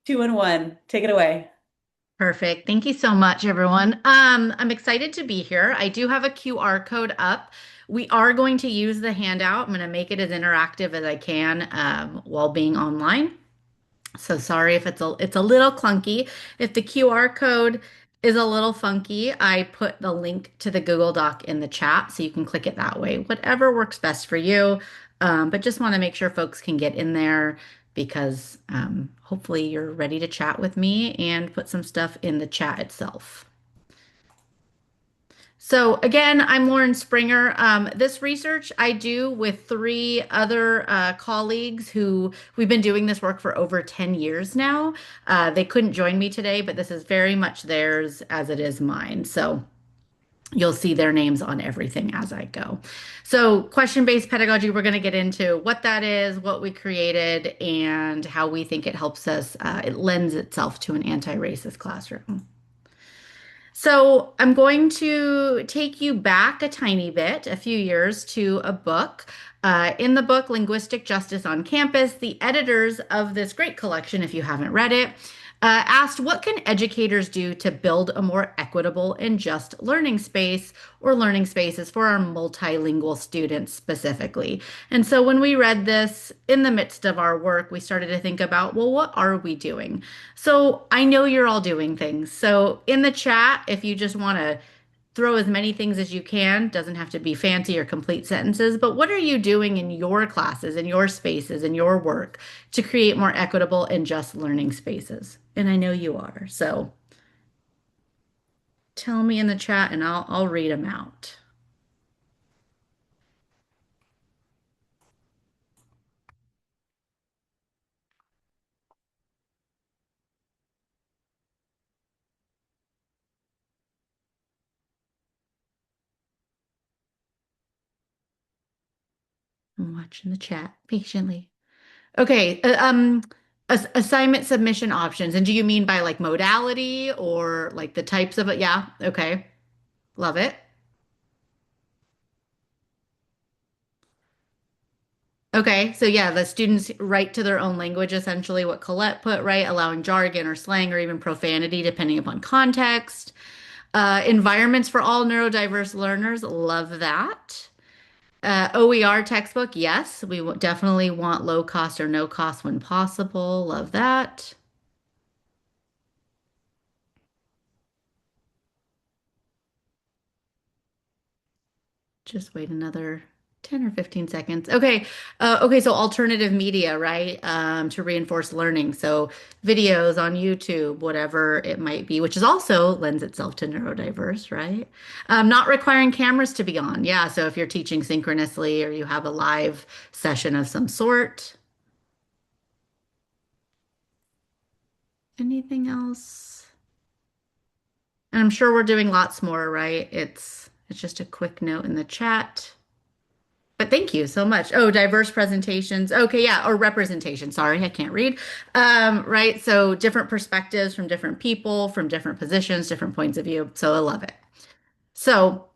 Two and one. Take it away. Perfect. Thank you so much, everyone. I'm excited to be here. I do have a QR code up. We are going to use the handout. I'm going to make it as interactive as I can while being online. So sorry if it's a little clunky. If the QR code is a little funky, I put the link to the Google Doc in the chat so you can click it that way. Whatever works best for you. But just want to make sure folks can get in there because hopefully you're ready to chat with me and put some stuff in the chat itself. So again, I'm Lauren Springer. This research I do with three other colleagues who we've been doing this work for over 10 years now. They couldn't join me today, but this is very much theirs as it is mine. So you'll see their names on everything as I go. So question-based pedagogy, we're going to get into what that is, what we created, and how we think it helps us, it lends itself to an anti-racist classroom. So I'm going to take you back a tiny bit, a few years, to a book. In the book, Linguistic Justice on Campus, the editors of this great collection, if you haven't read it, asked what can educators do to build a more equitable and just learning space or learning spaces for our multilingual students specifically. And so when we read this in the midst of our work, we started to think about, well, what are we doing? So I know you're all doing things. So in the chat, if you just want to throw as many things as you can, doesn't have to be fancy or complete sentences, but what are you doing in your classes, in your spaces, in your work to create more equitable and just learning spaces? And I know you are. So tell me in the chat and I'll read them out. I'm watching the chat patiently. Okay, assignment submission options. And do you mean by like modality or like the types of it? Yeah, okay. Love it. Okay, so yeah, the students write to their own language, essentially what Colette put, right? Allowing jargon or slang or even profanity depending upon context. Environments for all neurodiverse learners, love that. OER textbook, yes, definitely want low cost or no cost when possible, love that. Just wait another 10 or 15 seconds. Okay. Okay. So alternative media, right? To reinforce learning. So videos on YouTube, whatever it might be, which is also lends itself to neurodiverse, right? Not requiring cameras to be on. Yeah. So if you're teaching synchronously or you have a live session of some sort. Anything else? And I'm sure we're doing lots more, right? It's just a quick note in the chat. But thank you so much. Oh, diverse presentations. Okay, yeah, or representation. Sorry, I can't read. Right. So different perspectives from different people, from different positions, different points of view. So I love it. So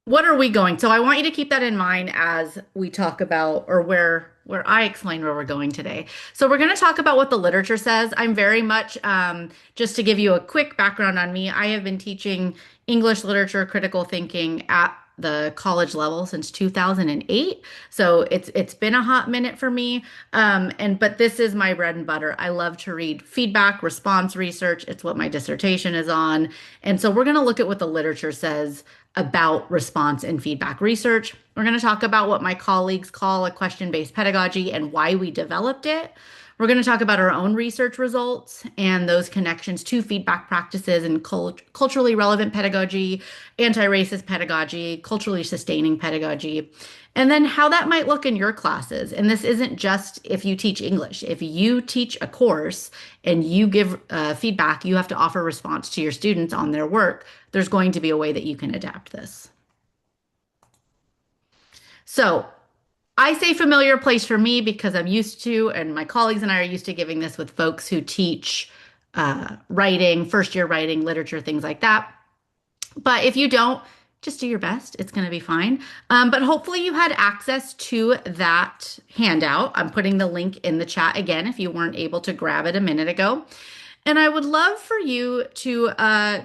what are we going? So I want you to keep that in mind as we talk about or where I explain where we're going today. So we're going to talk about what the literature says. I'm very much just to give you a quick background on me. I have been teaching English literature critical thinking at the college level since 2008. So it's been a hot minute for me. But this is my bread and butter. I love to read feedback, response research. It's what my dissertation is on. And so we're going to look at what the literature says about response and feedback research. We're going to talk about what my colleagues call a question-based pedagogy and why we developed it. We're going to talk about our own research results and those connections to feedback practices and culturally relevant pedagogy, anti-racist pedagogy, culturally sustaining pedagogy, and then how that might look in your classes. And this isn't just if you teach English. If you teach a course and you give feedback, you have to offer response to your students on their work. There's going to be a way that you can adapt this. So I say familiar place for me because I'm used to, and my colleagues and I are used to giving this with folks who teach writing, first year writing, literature, things like that. But if you don't, Just do your best. It's going to be fine. But hopefully you had access to that handout. I'm putting the link in the chat again if you weren't able to grab it a minute ago. And I would love for you to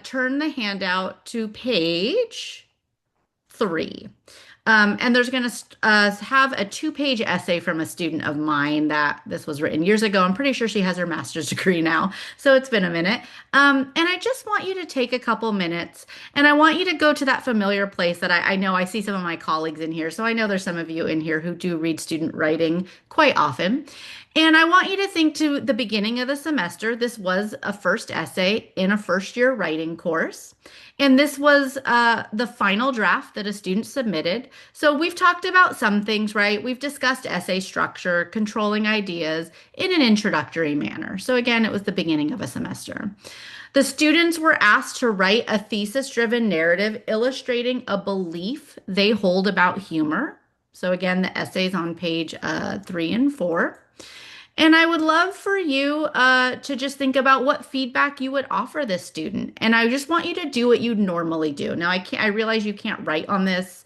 turn the handout to page 3. And there's going to have a 2-page essay from a student of mine that this was written years ago. I'm pretty sure she has her master's degree now, so it's been a minute. And I just want you to take a couple minutes and I want you to go to that familiar place that I know I see some of my colleagues in here. So I know there's some of you in here who do read student writing quite often. And I want you to think to the beginning of the semester. This was a first essay in a first year writing course. And this was the final draft that a student submitted. So we've talked about some things, right? We've discussed essay structure, controlling ideas in an introductory manner. So again, it was the beginning of a semester. The students were asked to write a thesis-driven narrative illustrating a belief they hold about humor. So again, the essay's on page 3 and 4. And I would love for you to just think about what feedback you would offer this student. And I just want you to do what you normally do. Now, I realize you can't write on this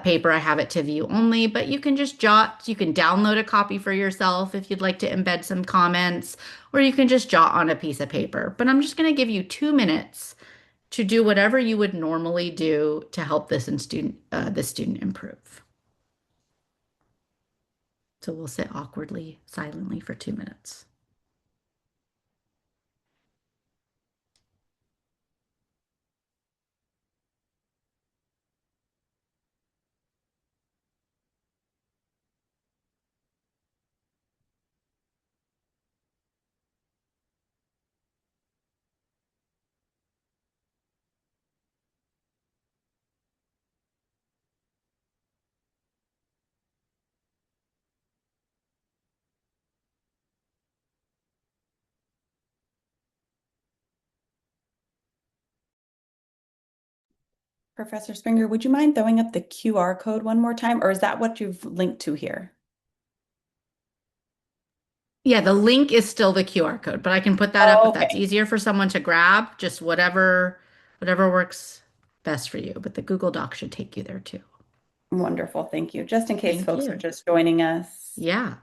paper. I have it to view only, but you can just jot, you can download a copy for yourself if you'd like to embed some comments, or you can just jot on a piece of paper. But I'm just going to give you 2 minutes to do whatever you would normally do to help this student improve. So we'll sit awkwardly, silently for 2 minutes. Professor Springer, would you mind throwing up the QR code one more time, or is that what you've linked to here? Yeah, the link is still the QR code, but I can put that up if that's Okay, easier for someone to grab, just whatever works best for you. But the Google Doc should take you there too. wonderful. Thank you. Just in case Thank folks are you. just joining us. Yeah.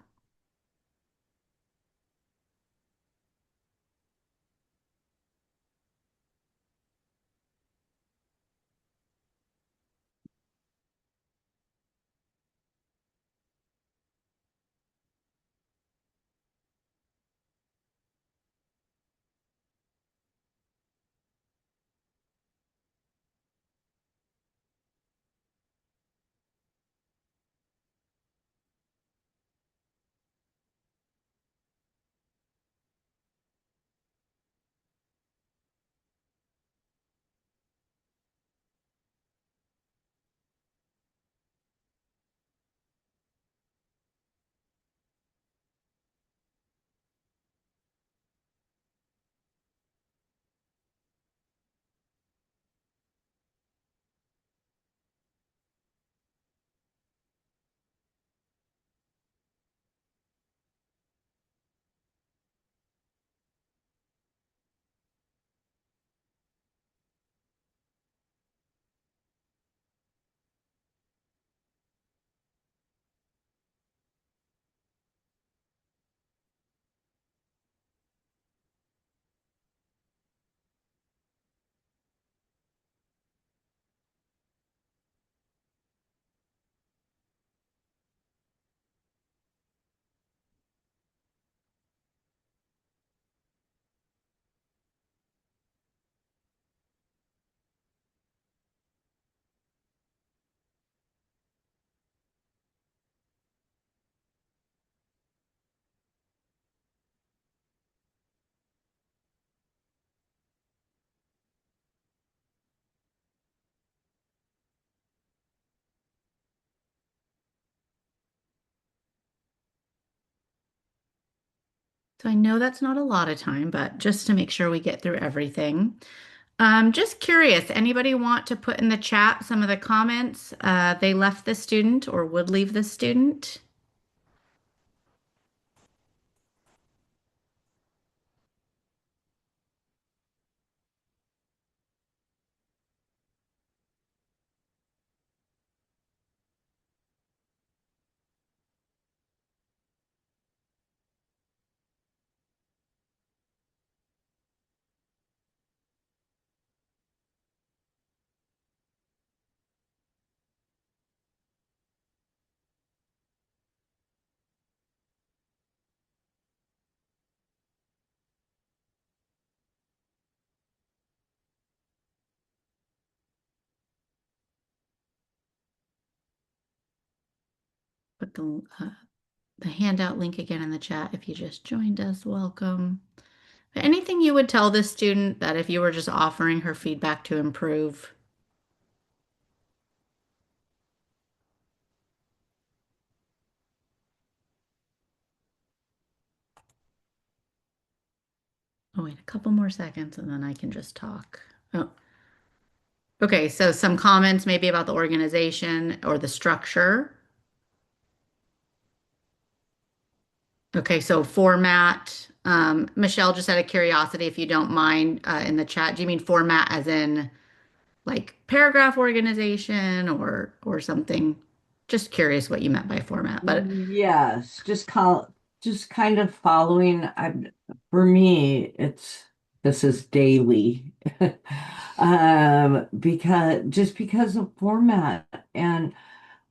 So I know that's not a lot of time, but just to make sure we get through everything. Just curious, anybody want to put in the chat some of the comments they left the student or would leave the student? put the handout link again in the chat if you just joined us. Welcome. Anything you would tell this student that if you were just offering her feedback to improve? Oh, wait, a couple more seconds and then I can just talk. Oh, okay. So some comments maybe about the organization or the structure. Okay, so format. Michelle, just out of curiosity, if you don't mind, in the chat, do you mean format as in like paragraph organization or something? Just curious what you meant by format. But Yes, just kind of following. For me, this is daily, because of format, and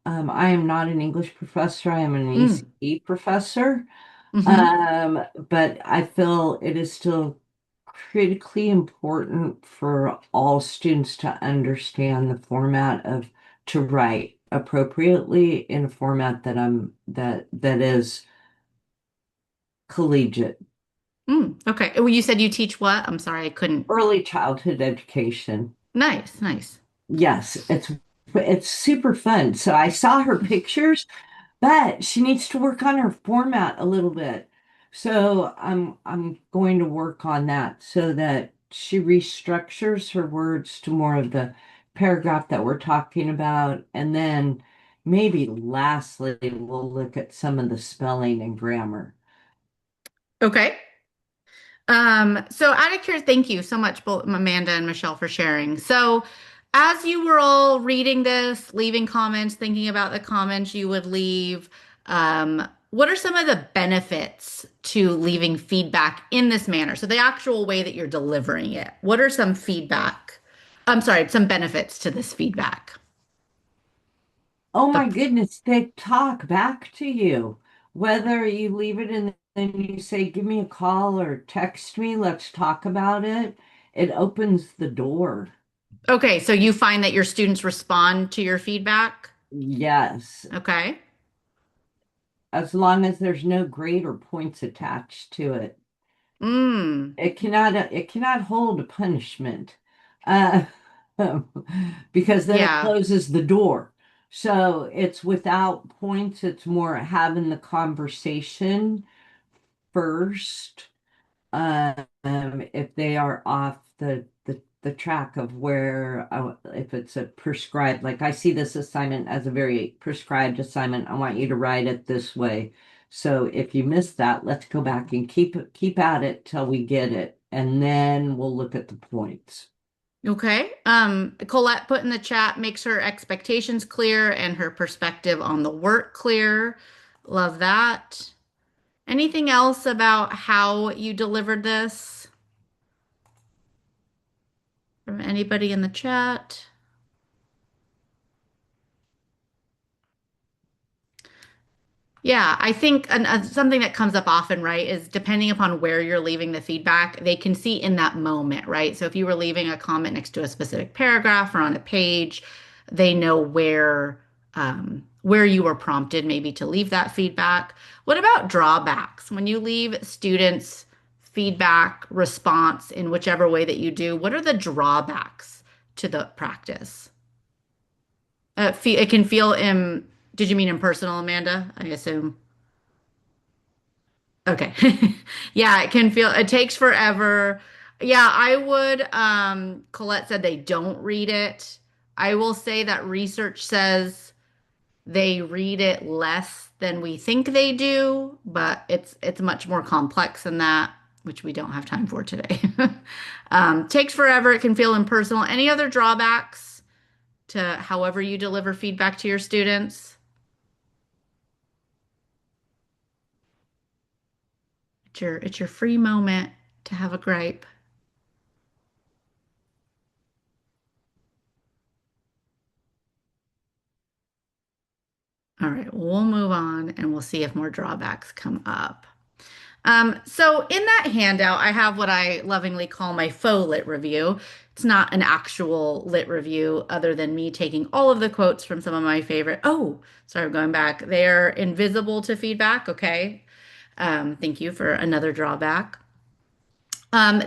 I am not an English professor. I am an mm, ECE professor. hmm. But I feel it is still critically important for all students to understand the format of to write appropriately in a format that is collegiate. Okay. Well, you said you teach what? I'm sorry, I couldn't. Early childhood education. Nice, nice. Yes, it's super fun. So I saw her pictures. But she needs to work on her format a little bit. So I'm going to work on that so that she restructures her words to more of the paragraph that we're talking about. And then maybe lastly, we'll look at some of the spelling and grammar. Okay. So out of curiosity, thank you so much, both Amanda and Michelle, for sharing. So, as you were all reading this, leaving comments, thinking about the comments you would leave, what are some of the benefits to leaving feedback in this manner? So, the actual way that you're delivering it. What are some feedback? I'm sorry, some benefits to this feedback. Oh The my goodness, they talk back to you. Whether you leave it and then you say, give me a call or text me, let's talk about it. It opens the door. Okay, so you find that your students respond to your feedback? Yes, Okay. as long as there's no grade or points attached to it. Mm, It cannot hold a punishment, uh, because then it yeah. closes the door. So it's without points. It's more having the conversation first. If they are off the track of where, if it's a prescribed, like I see this assignment as a very prescribed assignment. I want you to write it this way. So if you miss that, let's go back and keep at it till we get it, and then we'll look at the points. Okay. Colette put in the chat makes her expectations clear and her perspective on the work clear. Love that. Anything else about how you delivered this from anybody in the chat? Yeah, I think something that comes up often, right, is depending upon where you're leaving the feedback, they can see in that moment, right? So if you were leaving a comment next to a specific paragraph or on a page, they know where you were prompted maybe to leave that feedback. What about drawbacks? When you leave students feedback, response in whichever way that you do, what are the drawbacks to the practice? It can feel did you mean impersonal, Amanda? I assume. Okay. Yeah, it can feel it takes forever. Yeah, I would Colette said they don't read it. I will say that research says they read it less than we think they do, but it's much more complex than that, which we don't have time for today. Takes forever. It can feel impersonal. Any other drawbacks to however you deliver feedback to your students? It's your free moment to have a gripe. All right, we'll move on and we'll see if more drawbacks come up. So in that handout, I have what I lovingly call my faux lit review. It's not an actual lit review other than me taking all of the quotes from some of my favorite. Oh, sorry, I'm going back. They're invisible to feedback. Okay. Thank you for another drawback.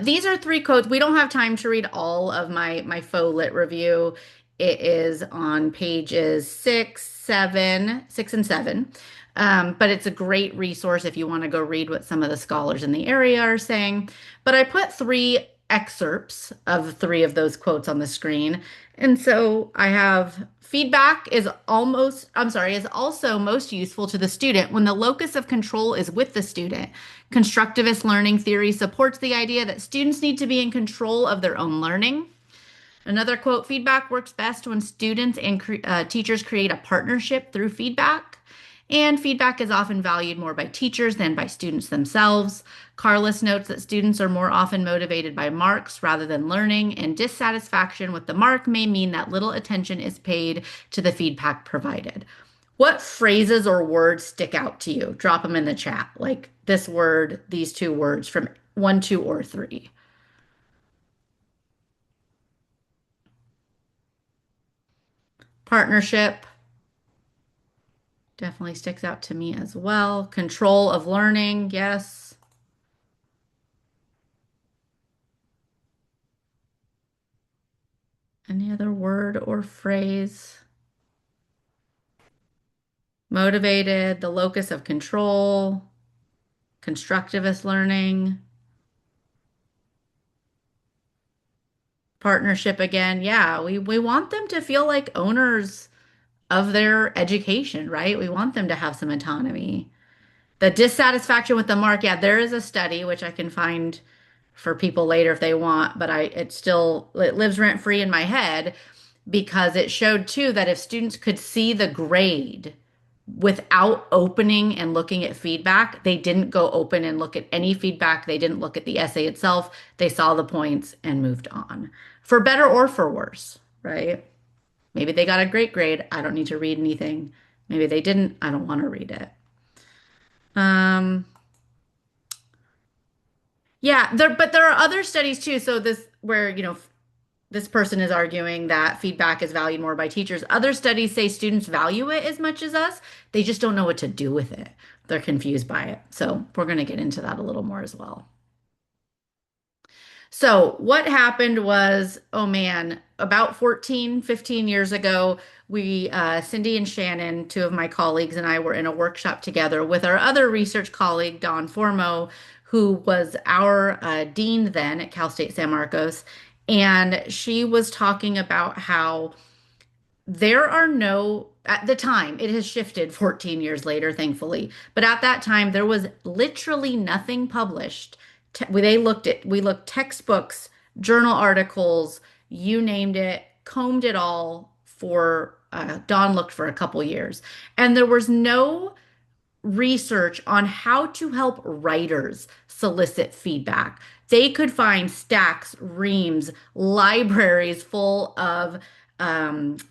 These are three quotes. We don't have time to read all of my faux lit review. It is on pages 6 and 7. But it's a great resource if you want to go read what some of the scholars in the area are saying. But I put three excerpts of three of those quotes on the screen. And so I have feedback is also most useful to the student when the locus of control is with the student. Constructivist learning theory supports the idea that students need to be in control of their own learning. Another quote, feedback works best when students and teachers create a partnership through feedback. And feedback is often valued more by teachers than by students themselves. Carless notes that students are more often motivated by marks rather than learning, and dissatisfaction with the mark may mean that little attention is paid to the feedback provided. What phrases or words stick out to you? Drop them in the chat, like this word, these two words from 1, 2, or 3. Partnership definitely sticks out to me as well. Control of learning, yes. Any other word or phrase? Motivated, the locus of control, constructivist learning, partnership again. Yeah, we want them to feel like owners of their education, right? We want them to have some autonomy. The dissatisfaction with the mark, yeah, there is a study which I can find for people later if they want, but it lives rent free in my head because it showed too that if students could see the grade without opening and looking at feedback, they didn't go open and look at any feedback. They didn't look at the essay itself. They saw the points and moved on, for better or for worse, right? Maybe they got a great grade. I don't need to read anything. Maybe they didn't. I don't want to read it. Yeah, but there are other studies too. So this where, this person is arguing that feedback is valued more by teachers. Other studies say students value it as much as us. They just don't know what to do with it. They're confused by it. So we're going to get into that a little more as well. So what happened was, oh man, about 14, 15 years ago, Cindy and Shannon, two of my colleagues, and I were in a workshop together with our other research colleague, Dawn Formo, who was our dean then at Cal State San Marcos. And she was talking about how there are no, at the time, it has shifted 14 years later, thankfully. But at that time, there was literally nothing published. We looked textbooks, journal articles, you named it, combed it all for, Dawn looked for a couple years. And there was no research on how to help writers solicit feedback. They could find stacks, reams, libraries full of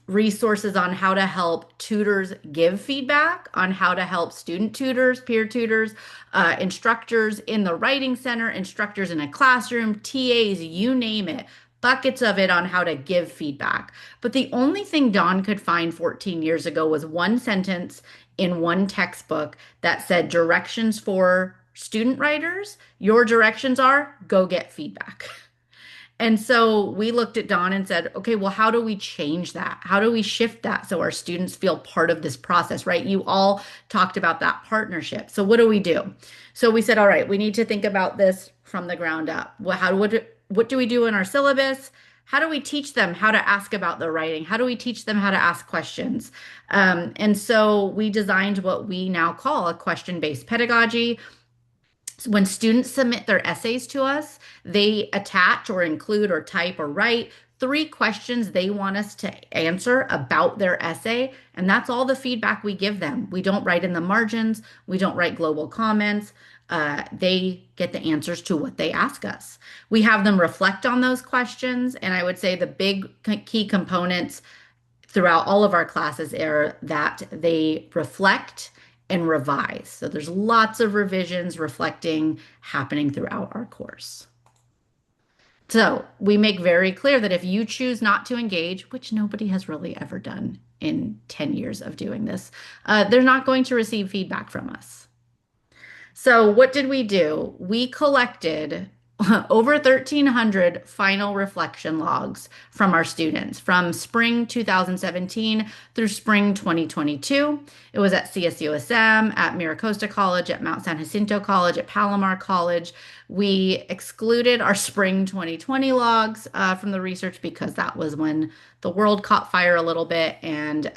resources on how to help tutors give feedback, on how to help student tutors, peer tutors, instructors in the writing center, instructors in a classroom, TAs, you name it. Buckets of it on how to give feedback. But the only thing Dawn could find 14 years ago was one sentence in one textbook that said directions for student writers. Your directions are go get feedback. And so we looked at Dawn and said, okay, well, how do we change that? How do we shift that so our students feel part of this process, right? You all talked about that partnership. So what do we do? So we said, all right, we need to think about this from the ground up. What do we do in our syllabus? How do we teach them how to ask about their writing? How do we teach them how to ask questions? And so we designed what we now call a question-based pedagogy. When students submit their essays to us, they attach or include or type or write 3 questions they want us to answer about their essay, and that's all the feedback we give them. We don't write in the margins. We don't write global comments. They get the answers to what they ask us. We have them reflect on those questions, and I would say the big key components throughout all of our classes are that they reflect and revise. So there's lots of revisions, reflecting happening throughout our course. So we make very clear that if you choose not to engage, which nobody has really ever done in 10 years of doing this, they're not going to receive feedback from us. So what did we do? We collected over 1,300 final reflection logs from our students from spring 2017 through spring 2022. It was at CSUSM, at Miracosta College, at Mount San Jacinto College, at Palomar College. We excluded our spring 2020 logs from the research because that was when the world caught fire a little bit. And,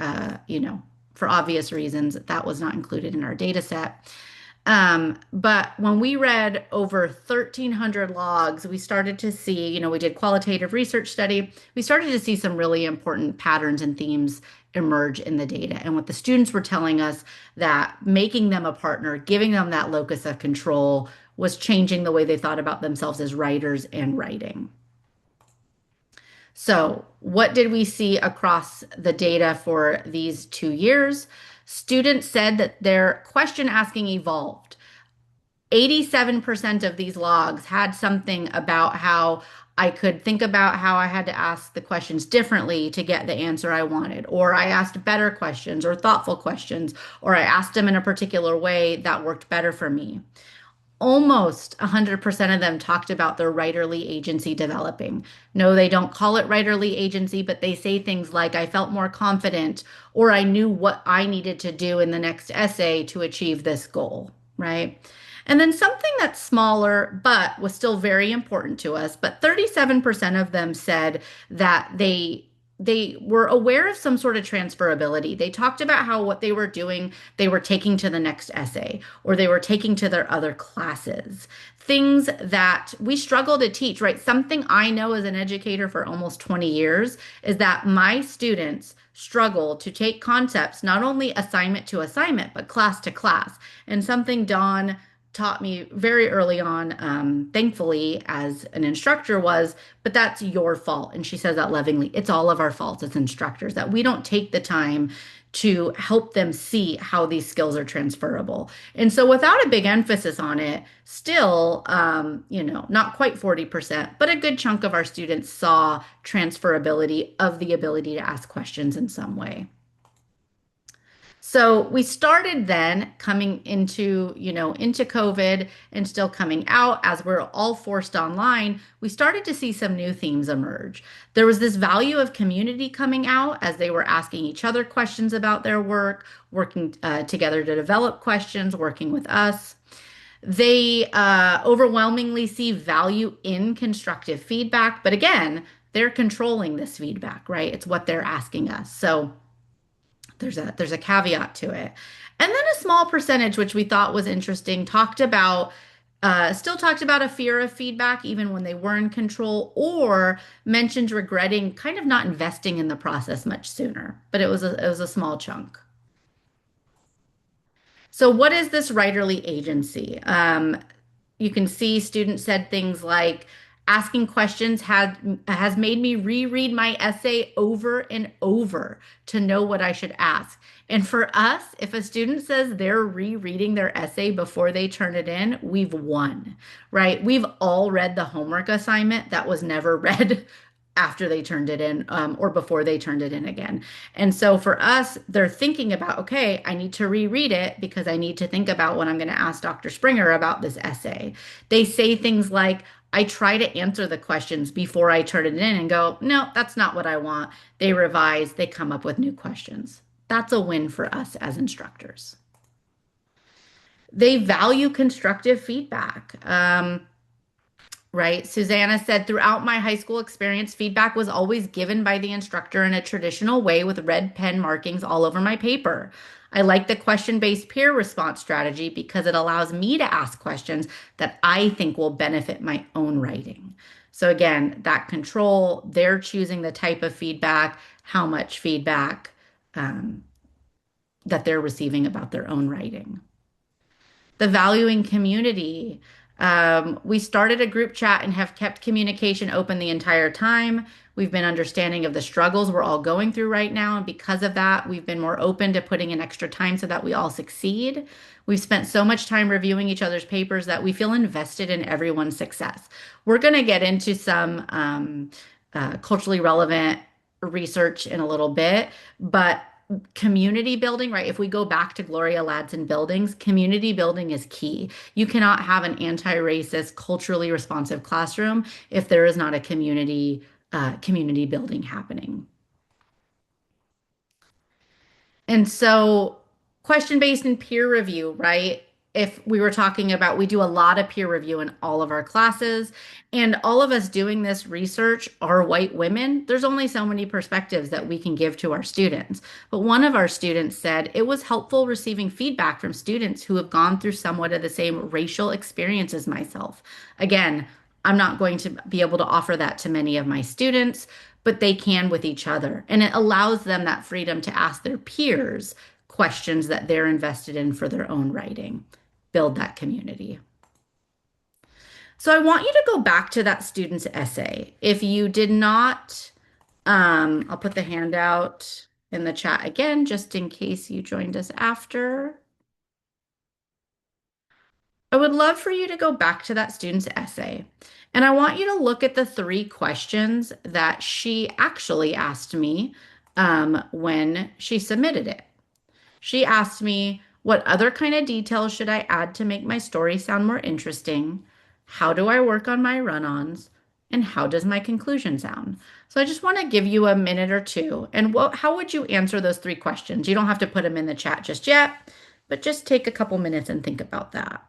for obvious reasons, that was not included in our data set. But when we read over 1,300 logs, we started to see, we did qualitative research study. We started to see some really important patterns and themes emerge in the data. And what the students were telling us that making them a partner, giving them that locus of control was changing the way they thought about themselves as writers and writing. So, what did we see across the data for these 2 years? Students said that their question asking evolved. 87% of these logs had something about how I could think about how I had to ask the questions differently to get the answer I wanted, or I asked better questions or thoughtful questions, or I asked them in a particular way that worked better for me. Almost 100% of them talked about their writerly agency developing. No, they don't call it writerly agency, but they say things like, I felt more confident, or I knew what I needed to do in the next essay to achieve this goal, right? And then something that's smaller, but was still very important to us, but 37% of them said that they were aware of some sort of transferability. They talked about how what they were doing, they were taking to the next essay or they were taking to their other classes. Things that we struggle to teach, right? Something I know as an educator for almost 20 years is that my students struggle to take concepts, not only assignment to assignment, but class to class. And something Dawn taught me very early on, thankfully, as an instructor was, but that's your fault. And she says that lovingly. It's all of our faults as instructors that we don't take the time to help them see how these skills are transferable. And so without a big emphasis on it, still, not quite 40%, but a good chunk of our students saw transferability of the ability to ask questions in some way. So we started then coming into COVID and still coming out as we're all forced online, we started to see some new themes emerge. There was this value of community coming out as they were asking each other questions about their work, working together to develop questions, working with us. They overwhelmingly see value in constructive feedback, but again, they're controlling this feedback, right? It's what they're asking us. So there's a caveat to it. And then a small percentage, which we thought was interesting, still talked about a fear of feedback even when they were in control, or mentioned regretting kind of not investing in the process much sooner. But it was a small chunk. So what is this writerly agency? You can see students said things like, asking questions has made me reread my essay over and over to know what I should ask. And for us, if a student says they're rereading their essay before they turn it in, we've won, right? We've all read the homework assignment that was never read after they turned it in, or before they turned it in again. And so for us, they're thinking about, okay, I need to reread it because I need to think about what I'm going to ask Dr. Springer about this essay. They say things like, I try to answer the questions before I turn it in and go, no, that's not what I want. They revise, they come up with new questions. That's a win for us as instructors. They value constructive feedback. Right? Susanna said, throughout my high school experience, feedback was always given by the instructor in a traditional way with red pen markings all over my paper. I like the question-based peer response strategy because it allows me to ask questions that I think will benefit my own writing. So again, that control, they're choosing the type of feedback, how much feedback that they're receiving about their own writing. The valuing community. We started a group chat and have kept communication open the entire time. We've been understanding of the struggles we're all going through right now. And because of that, we've been more open to putting in extra time so that we all succeed. We've spent so much time reviewing each other's papers that we feel invested in everyone's success. We're going to get into some culturally relevant research in a little bit, but community building, right? If we go back to Gloria Ladson buildings, community building is key. You cannot have an anti-racist, culturally responsive classroom if there is not a community building happening. And so, question-based and peer review, right? If we were talking about, we do a lot of peer review in all of our classes, and all of us doing this research are white women. There's only so many perspectives that we can give to our students. But one of our students said it was helpful receiving feedback from students who have gone through somewhat of the same racial experience as myself. Again, I'm not going to be able to offer that to many of my students, but they can with each other. And it allows them that freedom to ask their peers questions that they're invested in for their own writing, build that community. So I want you to go back to that student's essay. If you did not, I'll put the handout in the chat again, just in case you joined us after. I would love for you to go back to that student's essay. And I want you to look at the 3 questions that she actually asked me when she submitted it. She asked me, what other kind of details should I add to make my story sound more interesting? How do I work on my run-ons? And how does my conclusion sound? So I just want to give you a minute or two. And how would you answer those 3 questions? You don't have to put them in the chat just yet, but just take a couple minutes and think about that.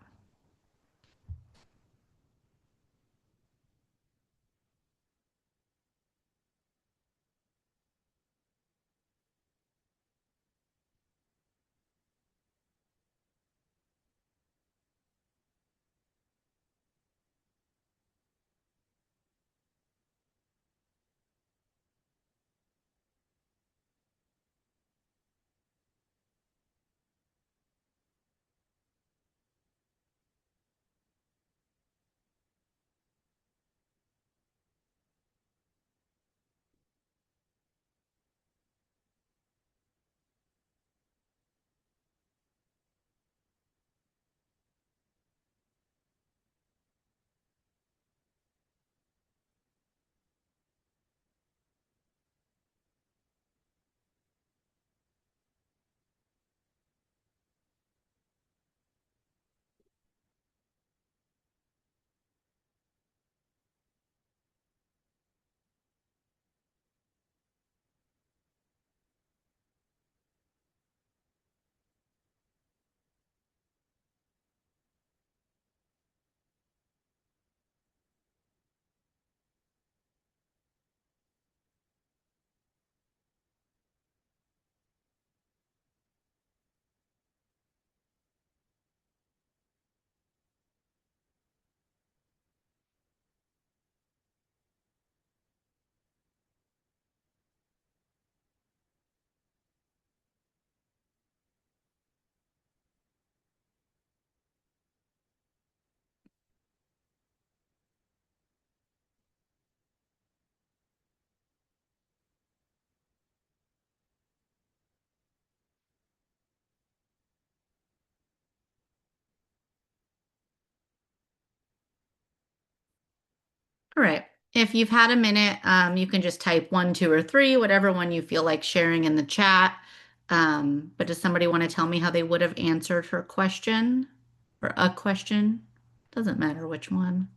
All right. If you've had a minute, you can just type 1, 2, or 3, whatever one you feel like sharing in the chat. But does somebody want to tell me how they would have answered her question or a question? Doesn't matter which one.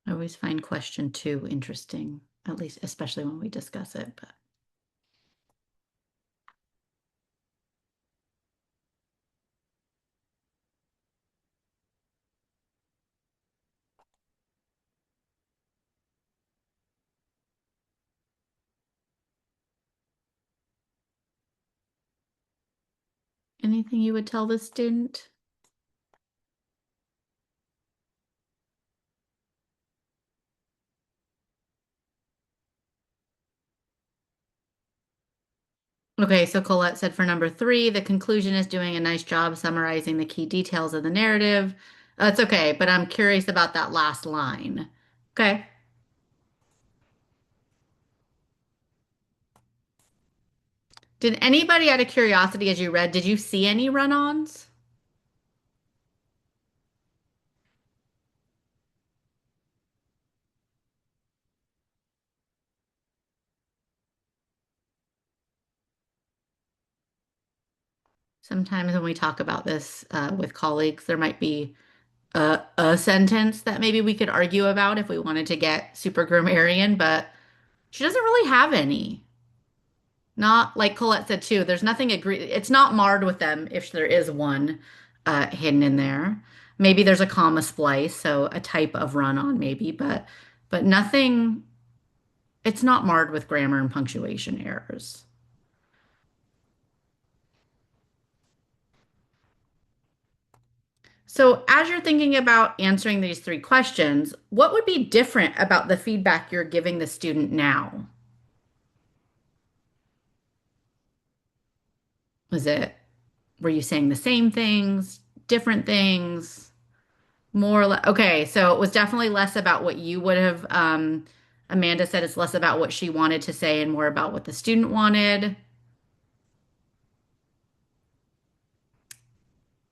I always find question 2 interesting, at least especially when we discuss it. But Anything you would tell the student? Okay, so Colette said for number 3, the conclusion is doing a nice job summarizing the key details of the narrative. It's okay, but I'm curious about that last line. Okay. Did anybody, out of curiosity, as you read, did you see any run-ons? Sometimes when we talk about this with colleagues, there might be a sentence that maybe we could argue about if we wanted to get super grammarian, but she doesn't really have any. Not like Colette said too, there's nothing agree. It's not marred with them if there is one hidden in there. Maybe there's a comma splice, so a type of run on maybe, but nothing, it's not marred with grammar and punctuation errors. So, as you're thinking about answering these 3 questions, what would be different about the feedback you're giving the student now? Was it, were you saying the same things, different things, more or less? Okay, so it was definitely less about what you would have, Amanda said it's less about what she wanted to say and more about what the student wanted.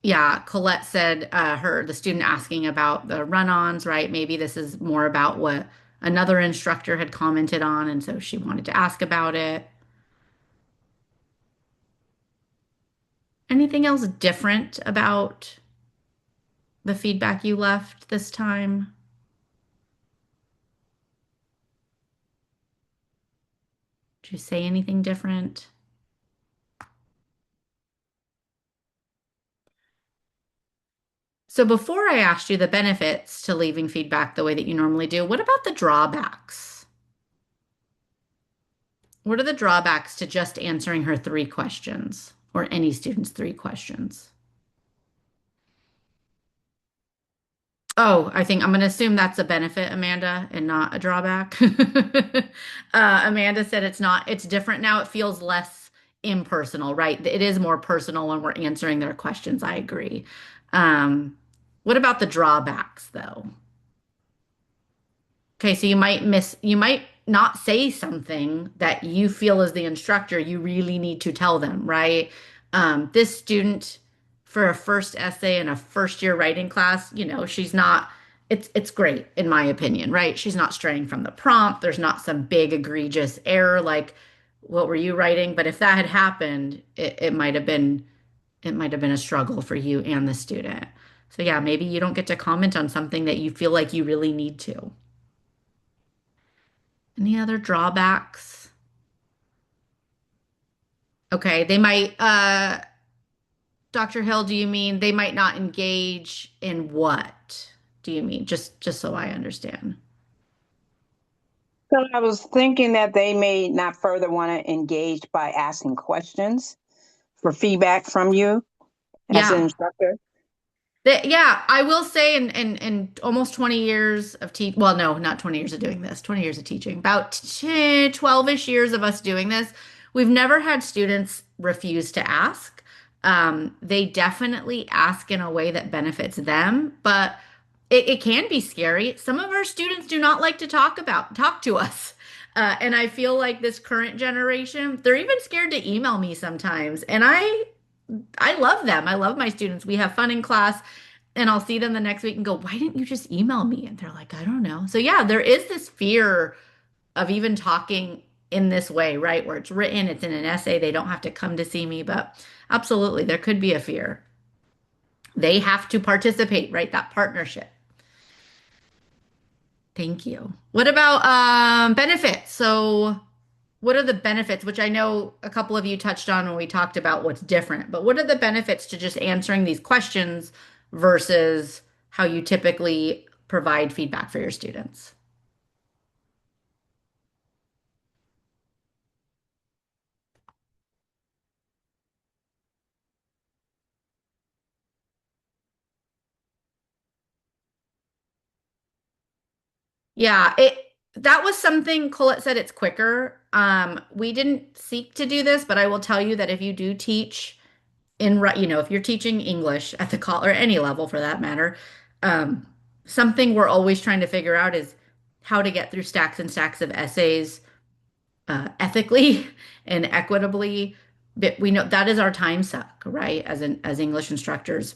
Yeah, Colette said the student asking about the run-ons, right? Maybe this is more about what another instructor had commented on, and so she wanted to ask about it. Anything else different about the feedback you left this time? Did you say anything different? So before I asked you the benefits to leaving feedback the way that you normally do, what about the drawbacks? What are the drawbacks to just answering her 3 questions or any student's 3 questions? Oh, I think I'm going to assume that's a benefit, Amanda, and not a drawback. Amanda said it's not, it's different now. It feels less impersonal, right? It is more personal when we're answering their questions. I agree. What about the drawbacks, though? Okay, so you might not say something that you feel as the instructor you really need to tell them, right? This student for a first essay in a first year writing class, she's not, it's great in my opinion, right? She's not straying from the prompt. There's not some big egregious error like what were you writing? But if that had happened, it might have been a struggle for you and the student. So yeah, maybe you don't get to comment on something that you feel like you really need to. Any other drawbacks? Okay, they might, Dr. Hill, do you mean they might not engage in what? Do you mean? Just so I understand. So I was thinking that they may not further want to engage by asking questions for feedback from you as an Yeah. instructor. Yeah, I will say in almost 20 years of well, no, not 20 years of doing this, 20 years of teaching, about 12-ish years of us doing this, we've never had students refuse to ask. They definitely ask in a way that benefits them, but it can be scary. Some of our students do not like to talk to us. And I feel like this current generation, they're even scared to email me sometimes. And I love them. I love my students. We have fun in class, and I'll see them the next week and go, "Why didn't you just email me?" And they're like, "I don't know." So yeah, there is this fear of even talking in this way, right? Where it's written, it's in an essay, they don't have to come to see me, but absolutely, there could be a fear. They have to participate, right? That partnership. Thank you. What about benefits? So what are the benefits, which I know a couple of you touched on when we talked about what's different, but what are the benefits to just answering these questions versus how you typically provide feedback for your students? Yeah, that was something Colette said it's quicker. We didn't seek to do this, but I will tell you that if you do teach if you're teaching English at the call or any level for that matter, um, something we're always trying to figure out is how to get through stacks and stacks of essays ethically and equitably. But we know that is our time suck, right? As English instructors.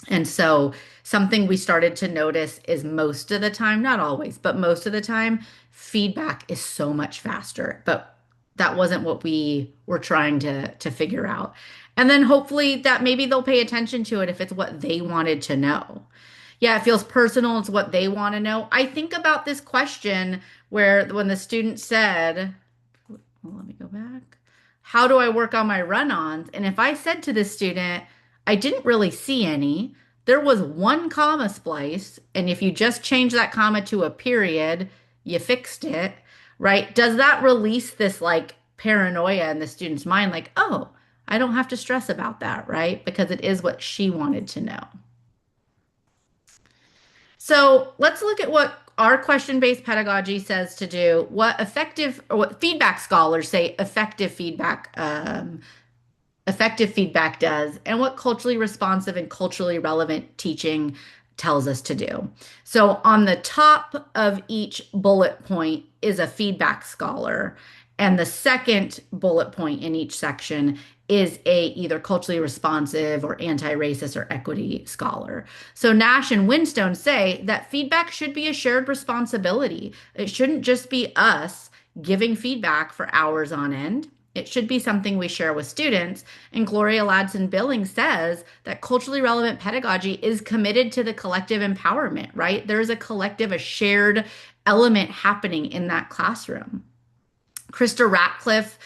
And so something we started to notice is most of the time, not always, but most of the time, feedback is so much faster. But that wasn't what we were trying to figure out. And then hopefully that maybe they'll pay attention to it if it's what they wanted to know. Yeah, it feels personal. It's what they want to know. I think about this question where when the student said, well, let me go back. How do I work on my run-ons? And if I said to the student, I didn't really see any, there was one comma splice, and if you just change that comma to a period, you fixed it, right? Does that release this like paranoia in the student's mind? Like, oh, I don't have to stress about that, right? Because it is what she wanted to know. So let's look at what our question-based pedagogy says to do, what feedback scholars say effective feedback does, and what culturally responsive and culturally relevant teaching tells us to do. So on the top of each bullet point is a feedback scholar, and the second bullet point in each section is a either culturally responsive or anti-racist or equity scholar. So Nash and Winstone say that feedback should be a shared responsibility. It shouldn't just be us giving feedback for hours on end. It should be something we share with students. And Gloria Ladson-Billings says that culturally relevant pedagogy is committed to the collective empowerment, right? There's a shared element happening in that classroom. Krista Ratcliffe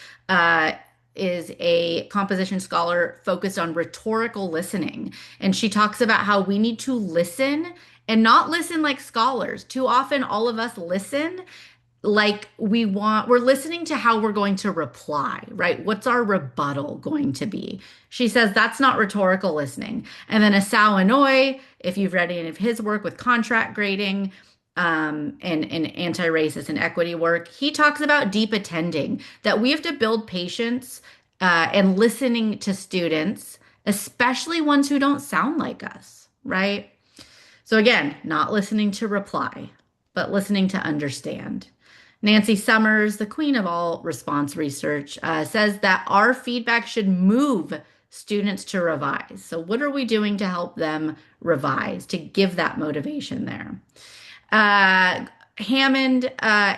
is a composition scholar focused on rhetorical listening. And she talks about how we need to listen and not listen like scholars. Too often, all of us listen like we're listening to how we're going to reply, right? What's our rebuttal going to be? She says that's not rhetorical listening. And then Asao Inouye, if you've read any of his work with contract grading, and anti-racist and equity work, he talks about deep attending, that we have to build patience and listening to students, especially ones who don't sound like us, right? So again, not listening to reply, but listening to understand. Nancy Summers, the queen of all response research, says that our feedback should move students to revise. So what are we doing to help them revise, to give that motivation there? Hammond,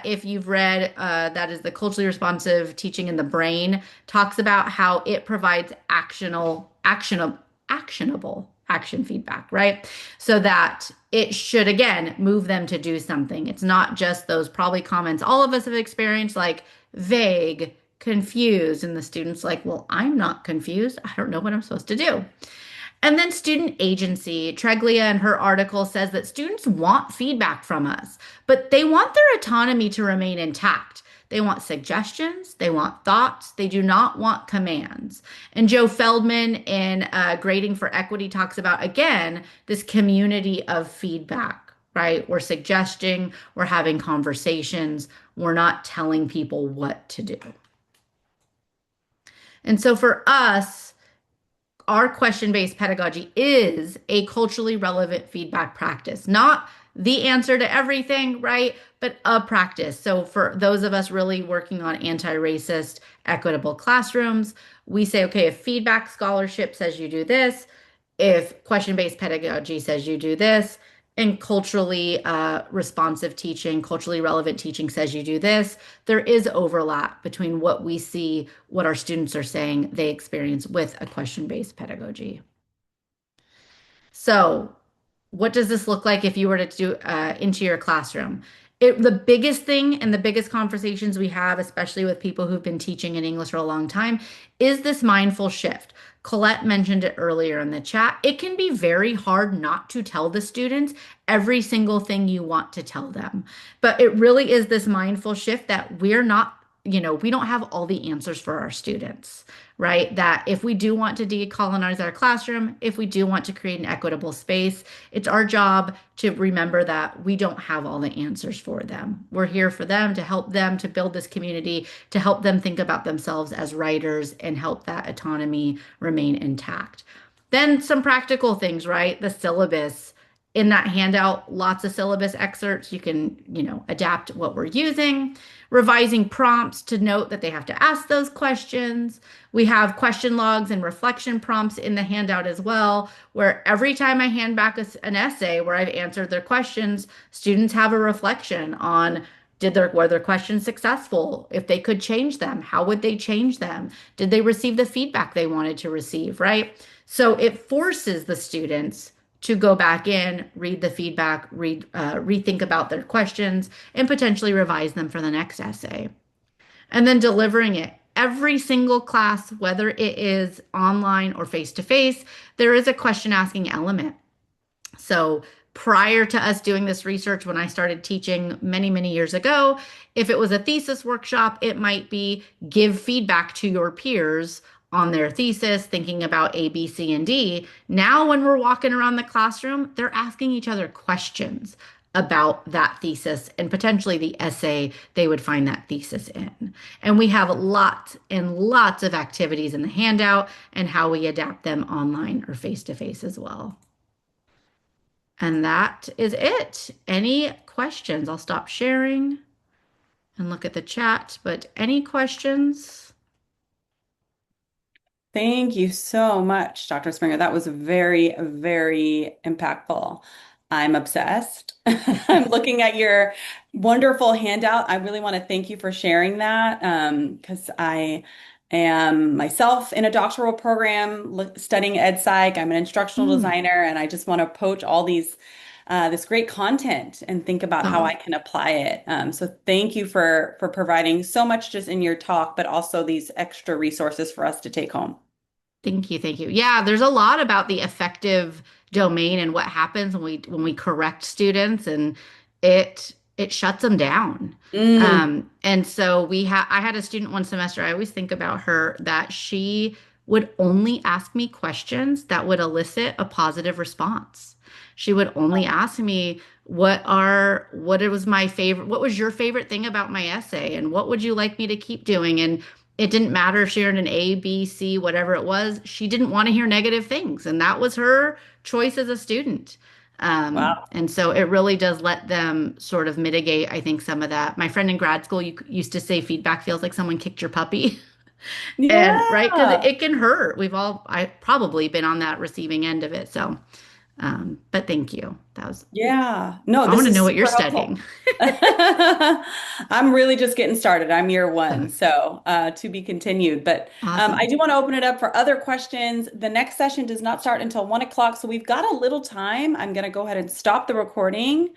if you've read, that is the culturally responsive teaching in the brain, talks about how it provides actionable action feedback, right? So that it should, again, move them to do something. It's not just those probably comments all of us have experienced, like vague, confused, and the student's like, well, I'm not confused. I don't know what I'm supposed to do. And then student agency. Treglia in her article says that students want feedback from us, but they want their autonomy to remain intact. They want suggestions, they want thoughts, they do not want commands. And Joe Feldman in Grading for Equity talks about, again, this community of feedback, right? We're suggesting, we're having conversations, we're not telling people what to do. And so for us, our question-based pedagogy is a culturally relevant feedback practice, not the answer to everything, right? But a practice. So for those of us really working on anti-racist, equitable classrooms, we say, okay, if feedback scholarship says you do this, if question-based pedagogy says you do this, and culturally responsive teaching, culturally relevant teaching says you do this, there is overlap between what we see, what our students are saying they experience with a question-based pedagogy. So what does this look like if you were to do into your classroom? The biggest thing and the biggest conversations we have, especially with people who've been teaching in English for a long time, is this mindful shift. Colette mentioned it earlier in the chat. It can be very hard not to tell the students every single thing you want to tell them. But it really is this mindful shift that we're not we don't have all the answers for our students, right? That if we do want to decolonize our classroom, if we do want to create an equitable space, it's our job to remember that we don't have all the answers for them. We're here for them, to help them to build this community, to help them think about themselves as writers and help that autonomy remain intact. Then some practical things, right? The syllabus. In that handout, lots of syllabus excerpts. You can, adapt what we're using, revising prompts to note that they have to ask those questions. We have question logs and reflection prompts in the handout as well, where every time I hand back an essay where I've answered their questions, students have a reflection on were their questions successful? If they could change them, how would they change them? Did they receive the feedback they wanted to receive, right? So it forces the students to go back in, read the feedback, rethink about their questions, and potentially revise them for the next essay. And then delivering it. Every single class, whether it is online or face-to-face, there is a question asking element. So prior to us doing this research, when I started teaching many, many years ago, if it was a thesis workshop, it might be give feedback to your peers on their thesis, thinking about A, B, C, and D. Now, when we're walking around the classroom, they're asking each other questions about that thesis and potentially the essay they would find that thesis in. And we have lots and lots of activities in the handout and how we adapt them online or face-to-face as well. And that is it. Any questions? I'll stop sharing and look at the chat, but any questions? Thank you so much, Dr. Springer. That was very, very impactful. I'm obsessed. I'm looking at your wonderful handout. I really want to thank you for sharing that because I am myself in a doctoral program studying ed psych. I'm an instructional designer, and I just want to poach all this great content and think about how I can apply it. So thank you for providing so much just in your talk, but also these extra resources for us to take home. Thank you. Thank you. Yeah, there's a lot about the affective domain and what happens when we correct students, and it shuts them down. And so I had a student one semester. I always think about her that she would only ask me questions that would elicit a positive response. She would only ask me what was my favorite, what was your favorite thing about my essay, and what would you like me to keep doing? And it didn't matter if she earned an A, B, C, whatever it was. She didn't want to hear negative things, and that was her choice as a student. Wow. And so it really does let them sort of mitigate, I think, some of that. My friend in grad school used to say feedback feels like someone kicked your puppy. And right, because it can hurt. I've probably been on that receiving end of it. So, but thank you. No, I this want to is know what you're super helpful. studying. I'm really just getting started. I'm year one, so to be continued. But Awesome. I do want to open it up for other questions. The next session does not start until 1 o'clock, so we've got a little time. I'm going to go ahead and stop the recording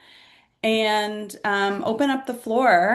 and open up the floor.